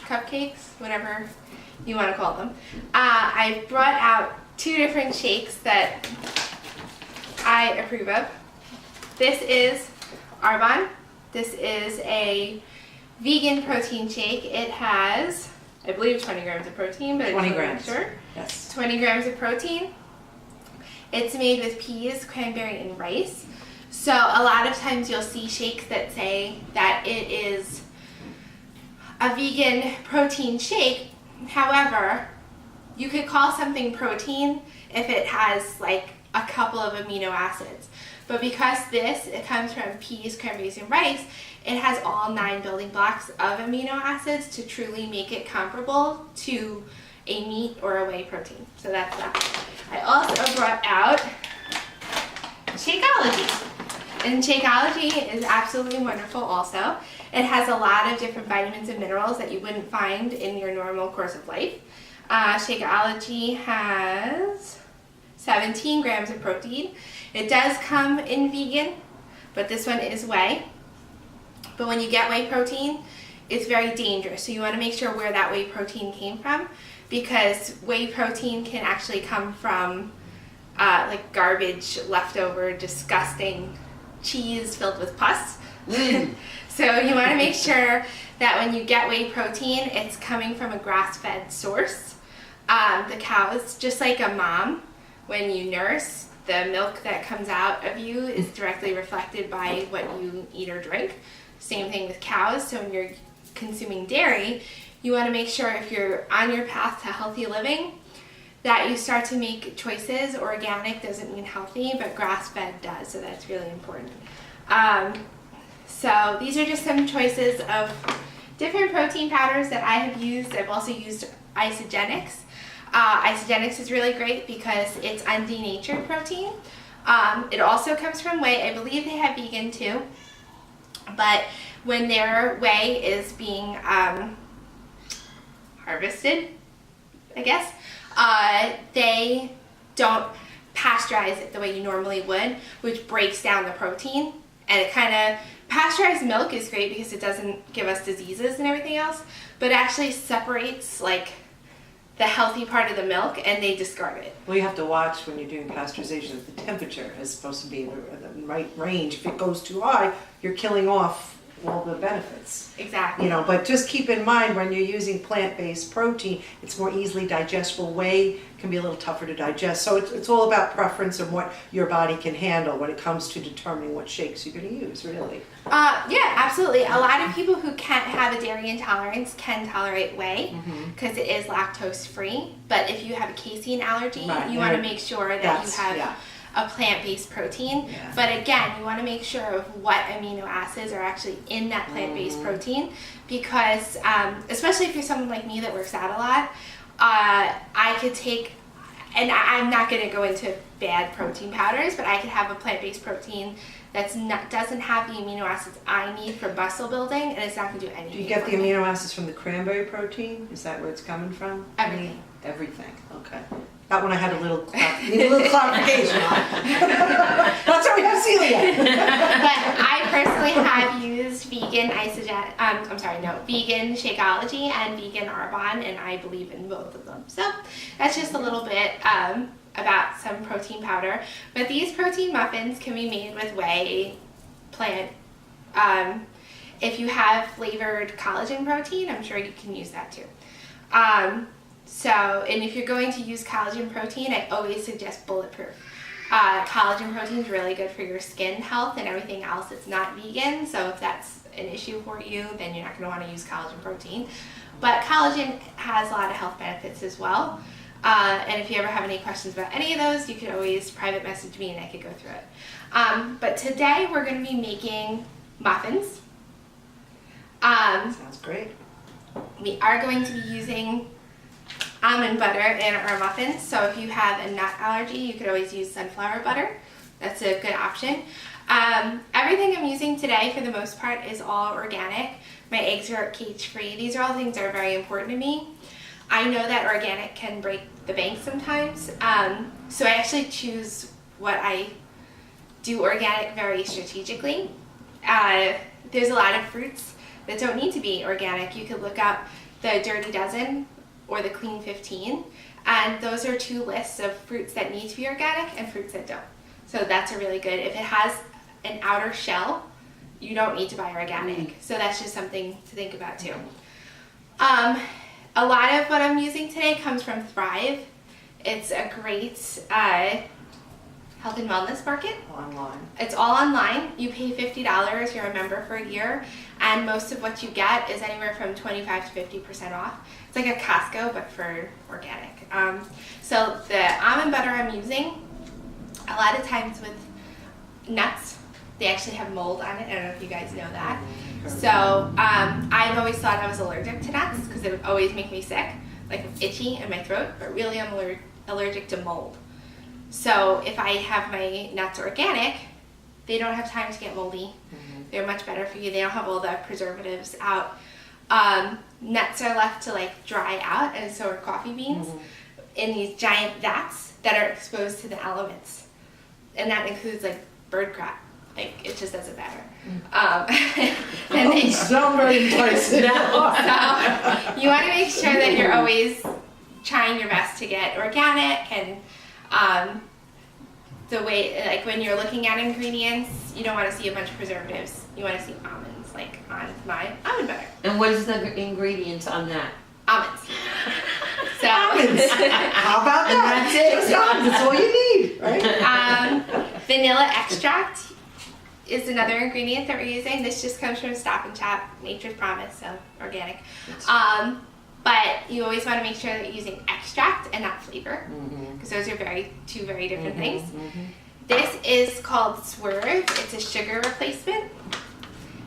cupcakes, whatever you want to call them. I brought out 2 different shakes that I approve of. This is Arbonne. This is a vegan protein shake. It has, I believe, 20 grams of protein, but 20 it's grams. Sure. Yes. 20 grams of protein. It's made with peas, cranberry, and rice. So a lot of times you'll see shakes that say that it is a vegan protein shake. However, you could call something protein if it has like a couple of amino acids. But because it comes from peas, cranberries, and rice, it has all 9 building blocks of amino acids to truly make it comparable to a meat or a whey protein. So that's that. I also brought out Shakeology. And Shakeology is absolutely wonderful also. It has a lot of different vitamins and minerals that you wouldn't find in your normal course of life. Shakeology has 17 grams of protein. It does come in vegan, but this one is whey. But when you get whey protein, it's very dangerous. So you want to make sure where that whey protein came from, because whey protein can actually come from like garbage, leftover, disgusting cheese filled with pus. So you want to make sure that when you get whey protein, it's coming from a grass-fed source. The cows, just like a mom, when you nurse, the milk that comes out of you is directly reflected by what you eat or drink. Same thing with cows. So when you're consuming dairy, you want to make sure if you're on your path to healthy living that you start to make choices. Organic doesn't mean healthy, but grass-fed does, so that's really important. So these are just some choices of different protein powders that I have used. I've also used Isogenics. Isogenics is really great because it's undenatured protein. It also comes from whey. I believe they have vegan too. But when their whey is being harvested, I guess, they don't pasteurize it the way you normally would, which breaks down the protein. And it kind of, pasteurized milk is great because it doesn't give us diseases and everything else, but it actually separates like the healthy part of the milk, and they discard it. Well, you have to watch when you're doing pasteurization that the temperature is supposed to be in the right range. If it goes too high, you're killing off all the benefits. Exactly. You know, but just keep in mind when you're using plant-based protein, it's more easily digestible. Whey can be a little tougher to digest. So it's all about preference and what your body can handle when it comes to determining what shakes you're going to use, really. Yeah, absolutely. A lot of people who can't have a dairy intolerance can tolerate whey because it is lactose free. But if you have a casein allergy, Right. you want to make sure that you have a plant-based protein. Yeah. But again, you want to make sure of what amino acids are actually in that plant-based protein, because especially if you're someone like me that works out a lot, I could take, and I'm not going to go into bad protein powders, but I could have a plant-based protein doesn't have the amino acids I need for muscle building, and it's not going to do anything. Do you get the amino acids from the cranberry protein? Is that where it's coming from? Everything. Everything. Okay. That one I had a little clarification on. That's why we have celiac. But I personally have used vegan vegan Shakeology and vegan Arbonne, and I believe in both of them. So that's just a little bit about some protein powder. But these protein muffins can be made with whey, plant. If you have flavored collagen protein, I'm sure you can use that too. And if you're going to use collagen protein, I always suggest Bulletproof. Collagen protein is really good for your skin health and everything else. It's not vegan, so if that's an issue for you, then you're not going to want to use collagen protein. But collagen has a lot of health benefits as well. And if you ever have any questions about any of those, you could always private message me and I could go through it. But today we're going to be making muffins. Sounds great. We are going to be using almond butter in our muffins, so if you have a nut allergy, you could always use sunflower butter. That's a good option. Everything I'm using today, for the most part, is all organic. My eggs are cage-free. These are all things that are very important to me. I know that organic can break the bank sometimes, so I actually choose what I do organic very strategically. There's a lot of fruits that don't need to be organic. You could look up the Dirty Dozen or the Clean 15. And those are 2 lists of fruits that need to be organic and fruits that don't. So that's a really good, if it has an outer shell, you don't need to buy organic. So that's just something to think about too. A lot of what I'm using today comes from Thrive. It's a great health and wellness market. Online. It's all online. You pay $50, you're a member for a year, and most of what you get is anywhere from 25 to 50% off. It's like a Costco, but for organic. So the almond butter I'm using, a lot of times with nuts, they actually have mold on it. I don't know if you guys know that. So I've always thought I was allergic to nuts because it would always make me sick, like itchy in my throat, but really I'm allergic to mold. So if I have my nuts organic, they don't have time to get moldy. They're much better for you. They don't have all the preservatives out. Nuts are left to like dry out, and so are coffee beans in these giant vats that are exposed to the elements. And that includes like bird crap. Like, it just doesn't matter. And they sound very enticing. So you want to make sure that you're always trying your best to get organic, and the way, like when you're looking at ingredients, you don't want to see a bunch of preservatives. You want to see almonds, like on my almond butter. And what is the ingredients on that? Almonds. So Almonds. How about that? And that's it. Just almonds. That's all you need, right? Vanilla extract is another ingredient that we're using. This just comes from Stop and Shop, Nature's Promise, so organic. But you always want to make sure that you're using extract and not flavor, because those are two very different things. This is called Swerve. It's a sugar replacement.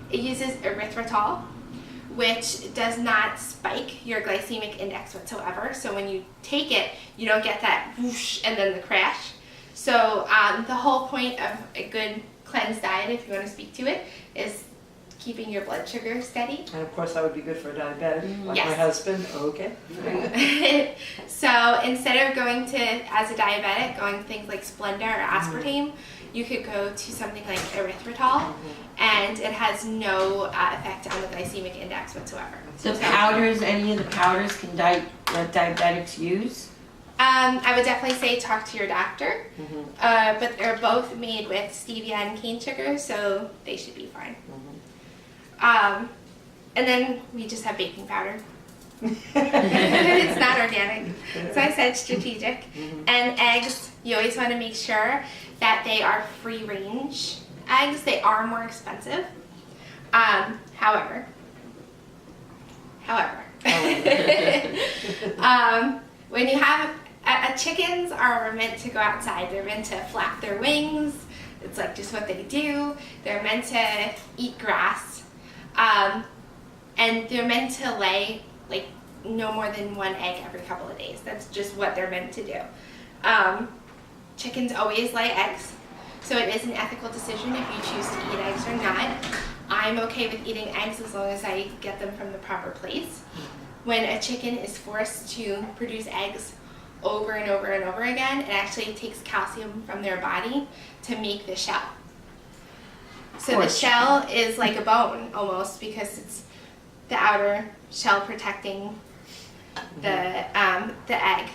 It uses erythritol, which does not spike your glycemic index whatsoever. So when you take it, you don't get that whoosh and then the crash. So the whole point of a good cleanse diet, if you want to speak to it, is keeping your blood sugar steady. And of course that would be good for a diabetic, like Yes. my husband. Okay. So instead of going to, as a diabetic, going to things like Splenda or aspartame, you could go to something like erythritol, and it has no effect on the glycemic index whatsoever. The powders, any of the powders can let diabetics use? I would definitely say talk to your doctor, but they're both made with stevia and cane sugar, so they should be fine. And then we just have baking powder. It's not organic, so I said strategic. And eggs, you always want to make sure that they are free range eggs. They are more expensive. However, when you have chickens are meant to go outside. They're meant to flap their wings. It's like just what they do. They're meant to eat grass. And they're meant to lay like no more than 1 egg every couple of days. That's just what they're meant to do. Chickens always lay eggs, so it is an ethical decision if you choose to eat eggs or not. I'm okay with eating eggs as long as I get them from the proper place. When a chicken is forced to produce eggs over and over and over again, it actually takes calcium from their body to make the shell. So the shell is like a bone almost, because it's the outer shell protecting the egg.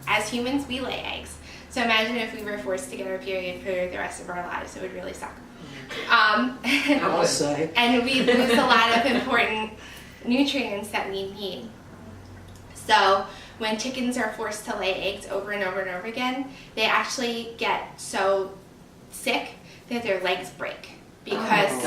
As humans, we lay eggs. So imagine if we were forced to get our period for the rest of our lives. It would really suck. I will say. And we lose a lot of important nutrients that we need. So when chickens are forced to lay eggs over and over and over again, they actually get so sick that their legs break because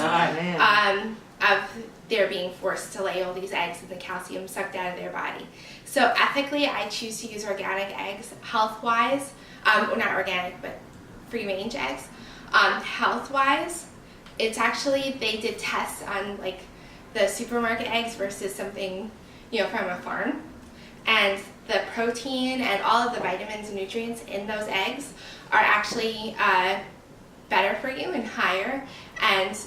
of their being forced to lay all these eggs and the calcium sucked out of their body. So ethically, I choose to use organic eggs. Health-wise, well, not organic, but free-range eggs. Health-wise, it's actually, they did tests on like the supermarket eggs versus something, from a farm. And the protein and all of the vitamins and nutrients in those eggs are actually better for you and higher, and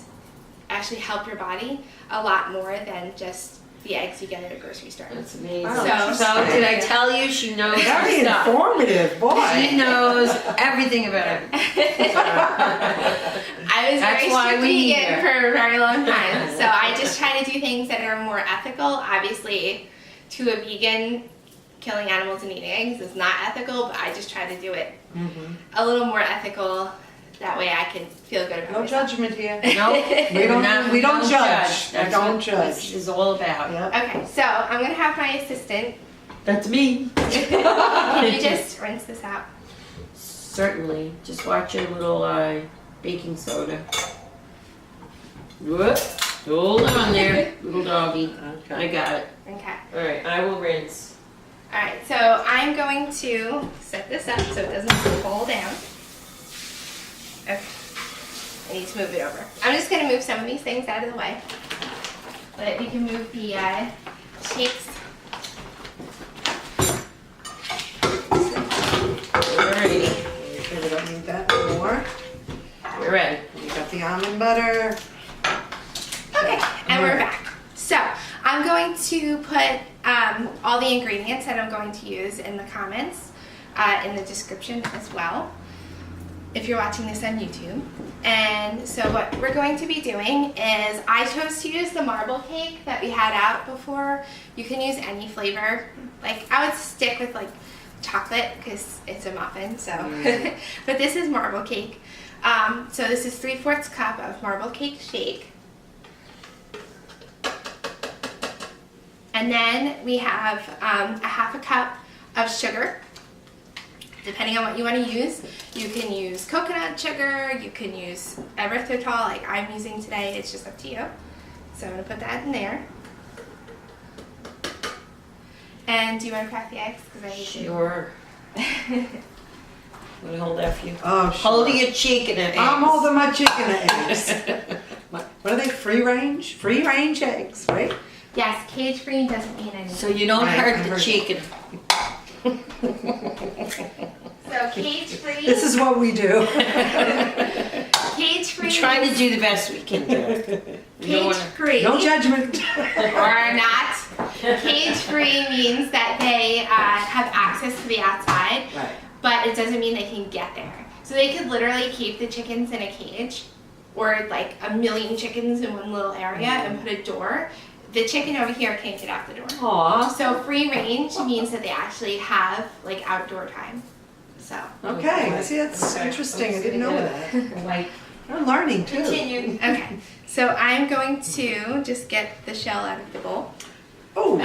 actually help your body a lot more than just the eggs you get at a grocery store. That's amazing. Wow. So did I tell you she knows her Very stuff? informative, boy. She knows everything about everything. I was That's very why strict we need vegan her. for a very long time, so I just try to do things that are more ethical. Obviously, to a vegan, killing animals and eating eggs is not ethical, but I just try to do it a little more ethical. That way I can feel good about No myself. judgment here. No, We don't judge. We That's don't what judge. this is all about. Yep. Okay, so I'm gonna have my assistant. That's me. Can you just rinse this out? Certainly. Just watch your little baking soda. Whoop. Hold on there, little doggy. I Okay. got it. Okay. All right, I will rinse. All right, so I'm going to set this up so it doesn't fall down. Okay. I need to move it over. I'm just gonna move some of these things out of the way. But you can move the shakes. Alrighty, Make sure we don't need that anymore. we're ready. We got the almond butter. Okay, and we're back. So I'm going to put all the ingredients that I'm going to use in the comments, in the description as well, if you're watching this on YouTube. And so what we're going to be doing is, I chose to use the marble cake that we had out before. You can use any flavor. Like, I would stick with like chocolate because it's a muffin, so. But this is marble cake. So this is 3/4 cup of marble cake shake. And then we have a 1/2 cup of sugar. Depending on what you want to use, you can use coconut sugar, you can use erythritol like I'm using today, it's just up to you. So I'm going to put that in there. And do you want to crack the eggs? Because I hate to. Sure. Let me hold that for you. Oh, sure. Holding your chicken and eggs. I'm holding my chicken and eggs. What are they? Free range? Free range eggs, right? Yes, cage free doesn't mean anything. So you don't Right, hurt I the heard. chicken. So cage free. This is what we do. Cage free. We're trying to do the best we can do. We don't Cage wanna- free. No judgment. Or not. Cage free means that they have access to the outside, Right. but it doesn't mean they can get there. So they could literally keep the chickens in a cage, or like a million chickens in one little area and put a door. The chicken over here can't get out the door. Aw. So free range means that they actually have like outdoor time. So Okay. See, that's Okay. interesting. I didn't know that. Like, I'm learning too. continue. okay. So I'm going to just get the shell out of the bowl. Oh.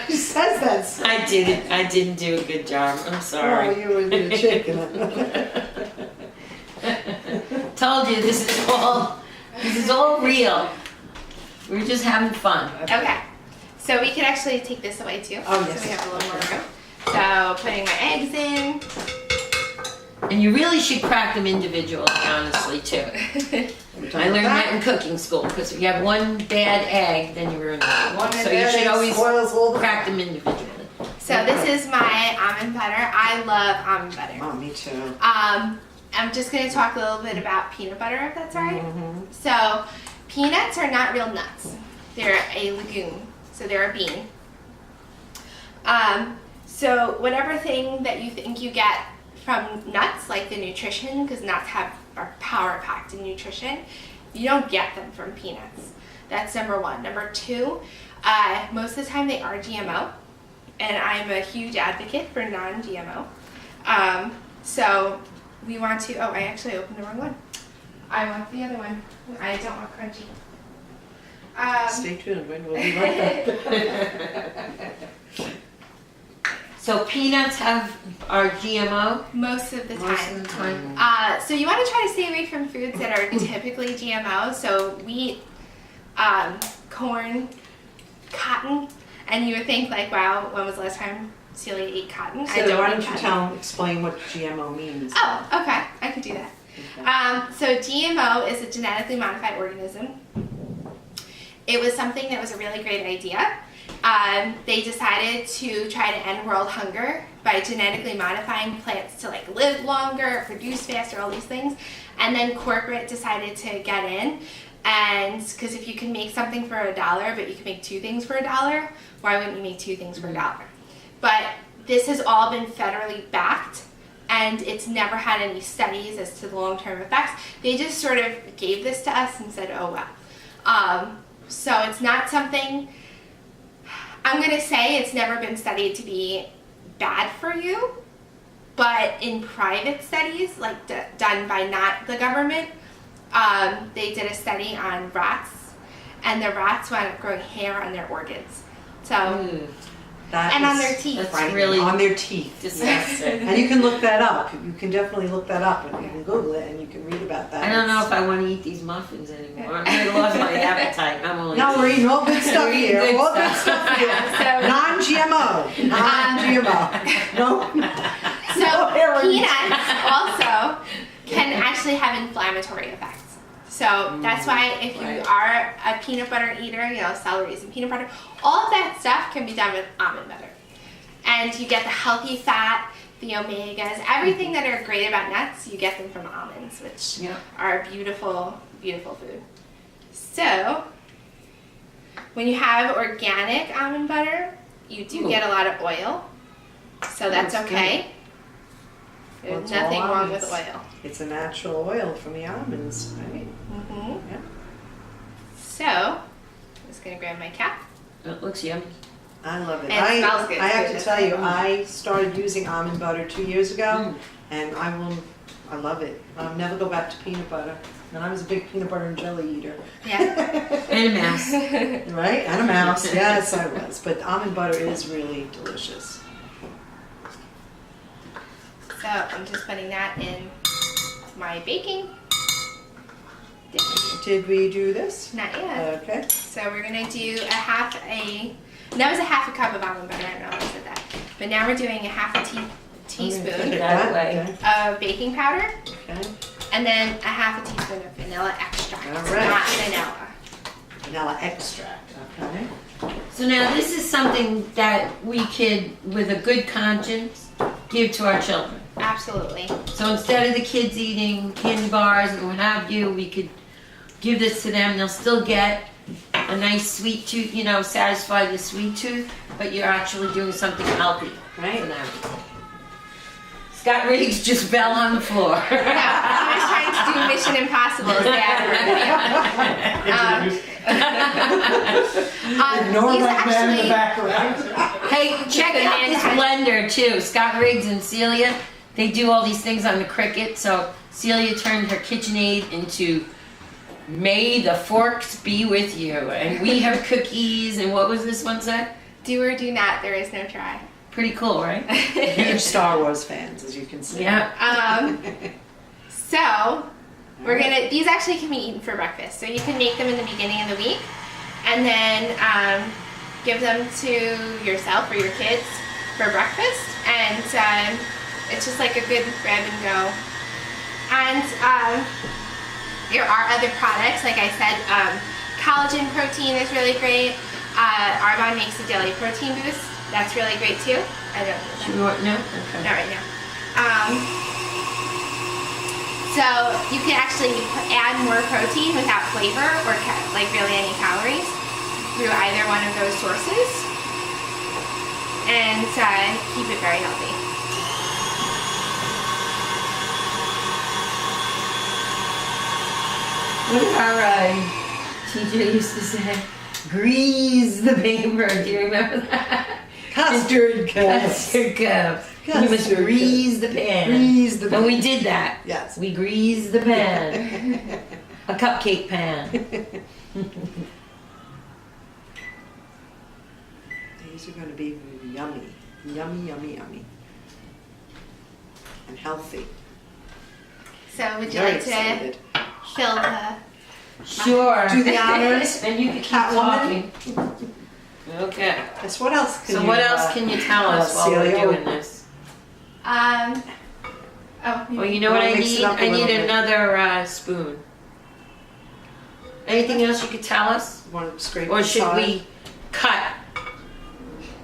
She says that. I didn't. I didn't do a good job. I'm Oh, sorry. you and your chicken. Told you this is all real. We're just having fun. Okay. So we could actually take this away too. Oh, So yes. we have a little more room. So putting my eggs in. And you really should crack them individually, honestly, too. I learned that in cooking school, because if you have one bad egg, then you ruin it. One So you should always spoils all the crack them individually. So this is my almond butter. I love almond butter. Oh, me too. I'm just going to talk a little bit about peanut butter, if that's all right. So peanuts are not real nuts. They're a legume, so they're a bean. So whatever thing that you think you get from nuts, like the nutrition, because nuts are power packed in nutrition, you don't get them from peanuts. That's number one. Number two, most of the time they are GMO, and I'm a huge advocate for non-GMO. So we want to, oh, I actually opened the wrong one. I want the other one. I don't want crunchy. Stay tuned. We'll be right back. So peanuts are GMO Most of the most time. of the time. So you want to try to stay away from foods that are typically GMO. So wheat, corn, cotton, and you would think like, wow, when was the last time Celia ate cotton? So why don't eat you cotton. explain what GMO means? Oh, okay, I could do that. So GMO is a genetically modified organism. It was something that was a really great idea. They decided to try to end world hunger by genetically modifying plants to like live longer, produce faster, all these things. And then corporate decided to get in, and because if you can make something for $1, but you can make two things for $1, why wouldn't you make two things for $1? But this has all been federally backed, and it's never had any studies as to the long-term effects. They just sort of gave this to us and said, oh well. So it's not something, I'm going to say it's never been studied to be bad for you, but in private studies, like done by not the government, they did a study on rats, and the rats wound up growing hair on their organs. So, and on their teeth. That's really on their teeth. disgusting. And you can look that up. You can definitely look that up, and you can Google it, and you can read about that. I don't know if I want to eat these muffins anymore. I'm going to lose my appetite. I'm only. No, we're eating all good stuff We're eating here. good All good stuff. stuff here. So, Non-GMO. Non-GMO. No. so No peanuts also can actually have inflammatory effects. So that's why if you Right. are a peanut butter eater, you know, celery and peanut butter, all of that stuff can be done with almond butter. And you get the healthy fat, the omegas, everything that are great about nuts, you get them from almonds, which Yeah. are a beautiful, beautiful food. So when you have organic almond butter, you do Ooh. get a lot of oil. So that's That's okay. Well, There's it's all nothing wrong with almonds. oil. It's a natural oil from the almonds, right? Mm-hmm. Yeah. So, I'm just going to grab my cap. It looks yummy. I love it. And it smells good, I have too. to tell you, I started using almond butter 2 years ago, Mm. and I love it. I'll never go back to peanut butter. And I was a big peanut butter and jelly eater. Yeah. And a mouse. Right? And a mouse. Yes, I was. But almond butter is really delicious. So, I'm just putting that in my baking dish. Did we do this? Not yet. Okay. So, we're going to do that was a half a cup of almond butter. I don't know if I said that. But now we're doing a half a teaspoon That way. of baking powder. Okay. And then a half a teaspoon of vanilla extract. All right. Not vanilla. Vanilla extract. Okay. So now this is something that we could, with a good conscience, give to our children. Absolutely. So instead of the kids eating candy bars and what have you, we could give this to them. They'll still get a nice sweet tooth, you know, satisfy the sweet tooth, but you're actually doing something healthy Right. for them. Scott Riggs just fell on the floor. No, he was trying to do Mission Impossible as they Ignore these that man in the actually, background. Hey, check out this blender too. Scott Riggs and Celia, they do all these things on the Cricut. So Celia turned her KitchenAid into May the Forks Be With You. And we have cookies, and what was this one say? do or do not, there is no try. Pretty cool, right? Huge Star Wars fans, as you can see. Yeah. So we're gonna. These actually can be eaten for breakfast. So you can make them in the beginning of the week, and then give them to yourself or your kids for breakfast. And it's just like a good grab and go. And there are other products, like I said, collagen protein is really great. Arbonne makes a daily protein boost. That's really great too. I don't know. Should we want no? Okay. Not right now. So you can actually add more protein without flavor or like really any calories through either one of those sources, and keep it very healthy. What did our teacher used to say? Grease the paper. Do you remember that? Custard cups. Custard cups. You must Custard grease the pan. Grease the And we did that. Yes. We greased the pan. A cupcake pan. These are going to be yummy. Yummy, yummy, yummy. And healthy. So would you Very like to excited. fill the? Sure. Do the honors. And you can keep Catwoman. talking. Okay. Yes, what else can So you what else can you tell us while we're Celia? doing this? Oh. Well, you know what I Mix it need? up a I need little bit. another spoon. Anything else you could tell us? Want to scrape Or the should side? we cut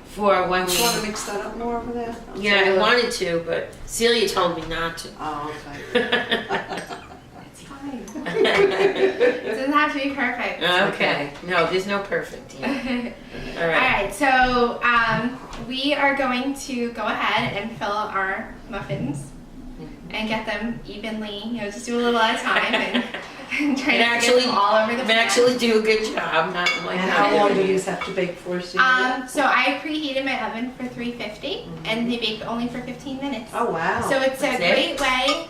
for when we... You want to mix that up more over there? Yeah, I wanted to, but Celia told me not to. Oh, okay. It's fine. It doesn't have to be perfect. Okay. No, there's no perfect here. All All right. right, so we are going to go ahead and fill our muffins and get them evenly, just do a little at a time and and trying And to actually, get them all over the they actually do a good job. Not like And I how long do do. these have to bake for, Celia? So I preheated my oven for 350, and they bake only for 15 minutes. Oh, wow. So it's a That's it? great way.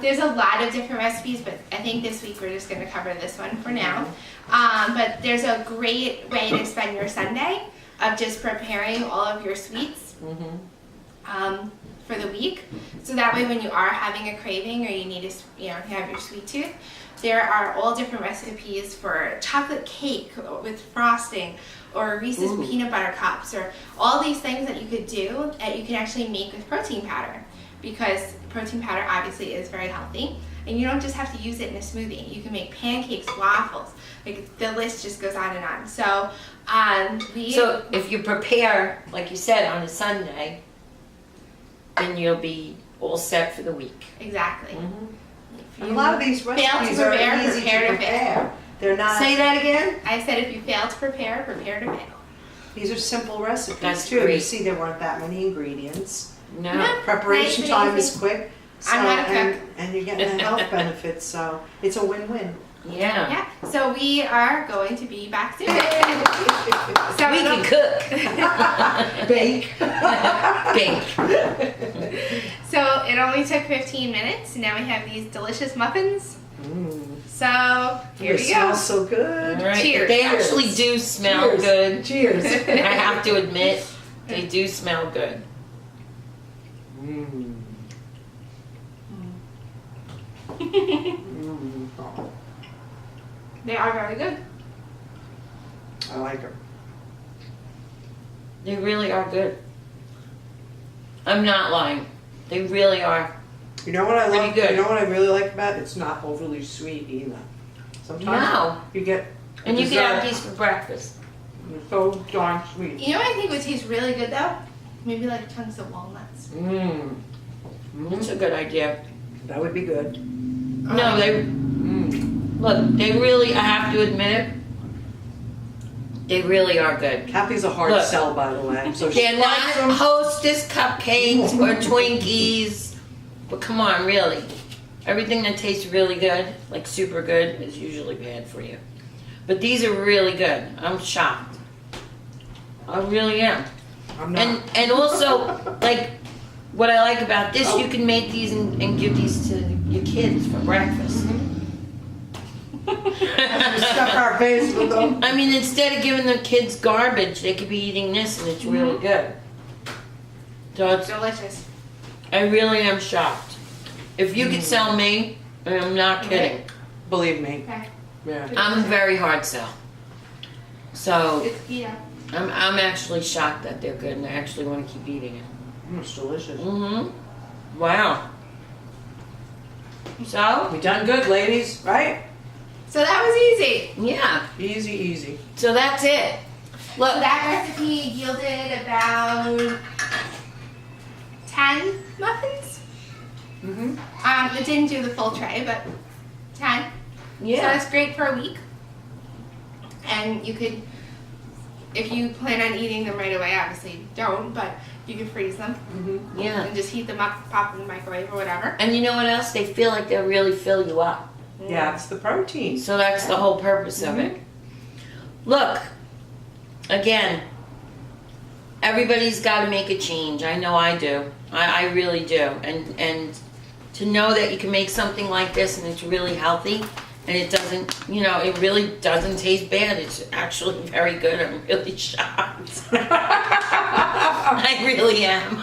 There's a lot of different recipes, but I think this week we're just going to cover this one for now. But there's a great way to spend your Sunday of just preparing all of your sweets for the week. So that way when you are having a craving or you need to, you have your sweet tooth, there are all different recipes for chocolate cake with frosting or Reese's peanut butter cups or all these things that you could do that you can actually make with protein powder, because protein powder obviously is very healthy, and you don't just have to use it in a smoothie. You can make pancakes, waffles, like the list just goes on and on. So So if you prepare, like you said, on a Sunday, then you'll be all set for the week. Exactly. And a lot of these fail to recipes are prepare, easy prepare to to prepare. They're not. Say that again? I said if you fail to prepare, prepare to fail. These are simple recipes That's too. You great. see, there weren't that many ingredients. No. No. Preparation Nice, time easy. is quick. So, I'm not a cook. And you're getting the health benefits, so it's a win-win. Yeah. Yeah. So we are going to be back soon. So We can cook. Bake. Bake. So it only took 15 minutes. Now we have these delicious muffins. So here It we go. smells so good. All right. Cheers. They actually do smell Cheers. good. Cheers. I have to admit, they do smell good. They are very good. I like them. They really are good. I'm not lying. They really are. You know what I Pretty like? good. You know what I really like about it? It's not overly sweet either. Sometimes No. you get And you can have dessert, these for breakfast. it's so darn sweet. You know what I think would taste really good though? Maybe like chunks of walnuts. That's a good idea. That would be good. No, they look. They really. I have to admit it. They really are good. Kathy's a hard Look. sell, by the way. So she They're not likes them. Hostess cupcakes or Twinkies, but come on, really. Everything that tastes really good, like super good, is usually bad for you. But these are really good. I'm shocked. I really am. I'm not. And also, like, what I like about this, you can make these and give these to your kids for breakfast. Stuff our face with them. I mean, instead of giving the kids garbage, they could be eating this, and it's really good. So it's, Delicious. I really am shocked. If you could sell me, and I'm not kidding, Believe me. Okay. Yeah. I'm a very hard sell. So It's I'm actually shocked that they're good, and I actually want to keep eating it. It's delicious. Wow. So We done good, ladies, right? So that was easy. yeah. Easy, easy. So that's it. Look. So that recipe yielded about 10 muffins. It didn't do the full tray, but 10. So Yeah. that's great for a week. And you could, if you plan on eating them right away, obviously don't, but you can freeze them Yeah. and just heat them up, pop them in the microwave or whatever. And you know what else? They feel like they'll really fill you up. Yeah, it's the protein. So that's the whole purpose of it. Look, again, everybody's got to make a change. I know I do. I really do. And to know that you can make something like this and it's really healthy and it doesn't, it really doesn't taste bad. It's actually very good. I'm really shocked. I really am.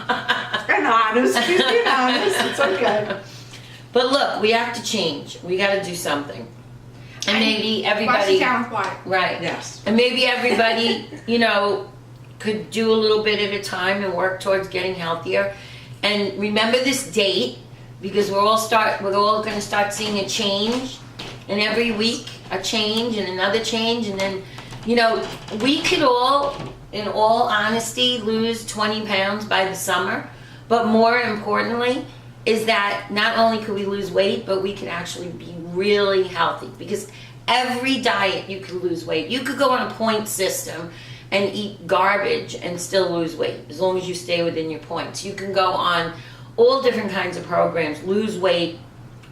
And honest, keep being honest. It's okay. But look, we have to change. We got to do something. And maybe Wash it everybody, down with water. right? Yes. And maybe everybody, could do a little bit at a time and work towards getting healthier. And remember this date, because we're all going to start seeing a change. And every week a change and another change, and then we could all, in all honesty, lose 20 pounds by the summer. But more importantly is that not only could we lose weight, but we can actually be really healthy, because every diet you can lose weight. You could go on a point system and eat garbage and still lose weight as long as you stay within your points. You can go on all different kinds of programs, lose weight,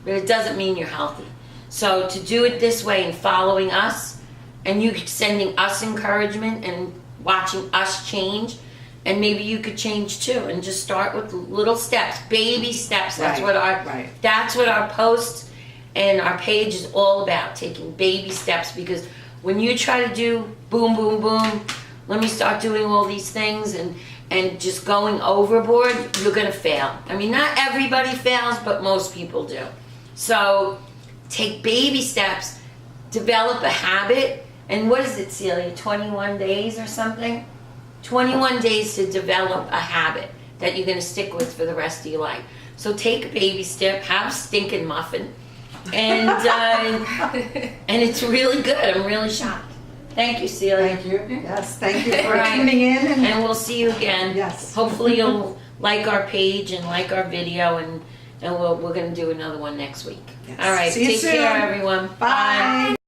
but it doesn't mean you're healthy. So to do it this way and following us, and you sending us encouragement and watching us change, and maybe you could change too, and just start with little steps, baby steps. That's Right. that's what our posts and our page is all about, taking baby steps. Because when you try to do boom, boom, boom, let me start doing all these things and just going overboard, you're gonna fail. I mean, not everybody fails, but most people do. So take baby steps, develop a habit, and what is it, Celia, 21 days or something? 21 days to develop a habit that you're gonna stick with for the rest of your life. So take a baby step, have a stinking muffin, and it's really good. I'm really shocked. Thank you, Celia. Thank you. Yes, thank you for Right. tuning in. And we'll see you again. Yes. Hopefully you'll like our page and like our video, and we're going to do another one next week. Yes. All right. See you Take soon. care, everyone. Bye.